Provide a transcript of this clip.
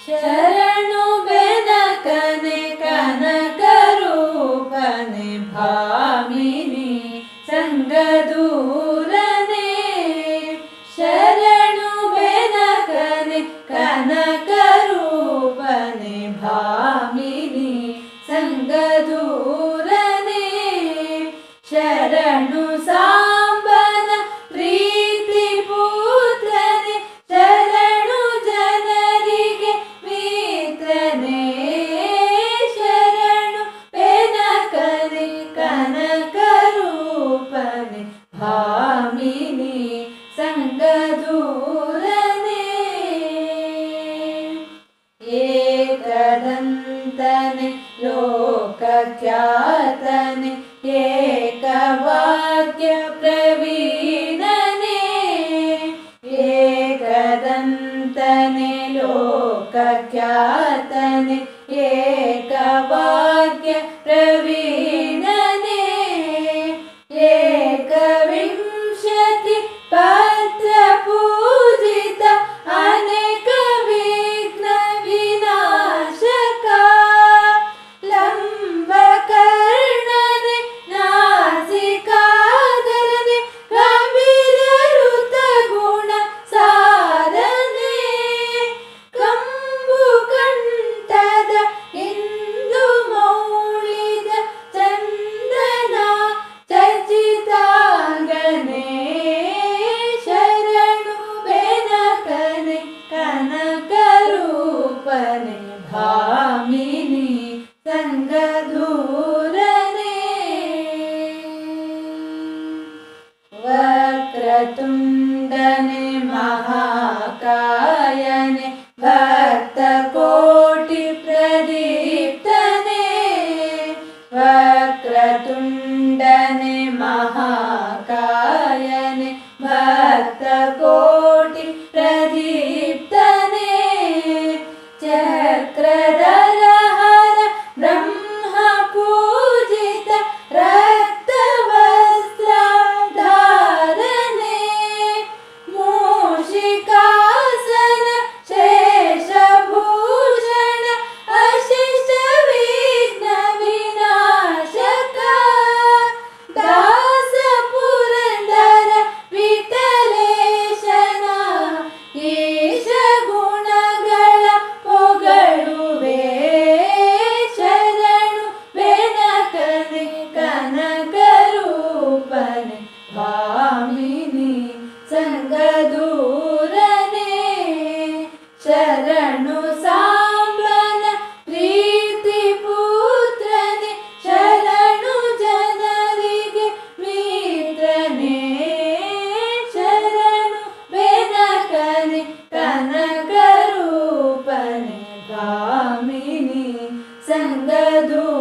ಶರಣು ಬೆನಕನೆ ಕನಕ ರೂಪನೆ ಭಾಮಿನಿ ಸಂಗದೂರನೆ. ಶರಣು ಬೆನಕನೆ ಕನಕ ರೂಪನೆ ಭಾಮಿನಿ ಸಂಗದೂರನೆ. ಶರಣು ಸಾಂಬನ ಪ್ರೀತಿ ಪುತ್ರನೆ. ಶರಣು ಜನರಿಗೆ ಮಿತ್ರನೆ. ಶರಣು ಬೆನಕನೆ ಕನಕ ರೂಪನೆ ಭಾಮಿನಿ ಸಂಗದೂರನೆ. ಏಕದಂತನೆ ಲೋಕಖ್ಯಾತನೆ ಏಕವಾಕ್ಯ ಪ್ರವೀಣನೆ. ಏಕದಂತನೆ ಲೋಕಖ್ಯಾತನೆ ಏಕವಾಕ್ಯ ಪ್ರವೀಣನೆ. ಏಕವಿಂಶತಿ ಪತ್ರ ಪೂಜಿತ ಅನೇಕ ವಿಘ್ನ ವಿನಾಶಕ. ಲಂಬಕರ್ಣನೆ ನಾಸಿಕಾಧರನೆ ಗಂಭೀರ ಋತ ಗುಣ ಸಾರನೆ. ಕಂಬು ಕಂಠದ ಇಂದು ಮೌಳಿದ ಚಂದನ ಚರ್ಚಿತಾಂಗನೆ. ಶರಣು ಬೆನಕನೆ ಕನಕ ರೂಪನೆ ಭಾಮಿನಿ ಸಂಗದೂರನೆ. ವಕ್ರತುಂಡನೆ ಮಹಾಕಾಯನೆ ಭಕ್ತಕೋಟಿ ಪ್ರದೀಪ್ತನೆ. ವಕ್ರತುಂಡನೆ ಮಹಾಕಾಯನೆ ಭಕ್ತಕೋಟಿ ಪ್ರದೀಪ್ತನೆ. ಚಕ್ರಧರ ಹರ ಬ್ರಹ್ಮ ಪೂಜಿತ ರಕ್ತವಸ್ತ್ರಧಾರನೆ. ಮೂಷಿಕಾಸನ ಶೇಷಭೂಷಣ ಅಶಿಷ್ಟ ವಿಘ್ನ ವಿನಾಶಕ. ದಾಸ ಪುರಂದರ ವಿಠಲೇಶನ ಈಶ ಗುಣಗಳ ಪೊಗಳುವೆ. ಶರಣು ಬೆನಕನೆ ಕನಕ ರೂಪನೆ ಭಾಮಿನಿ ಸಂಗದೂರನೆ. ಶರಣು ಸಾಂಬನ ಪ್ರೀತಿ ಪುತ್ರನೆ. ಶರಣು ಜನರಿಗೆ ಮಿತ್ರನೆ. ಶರಣು ಬೆನಕನೆ ಕನಕ ರೂಪನೆ ಭಾಮಿನಿ ಸಂಗದೂರನೆ.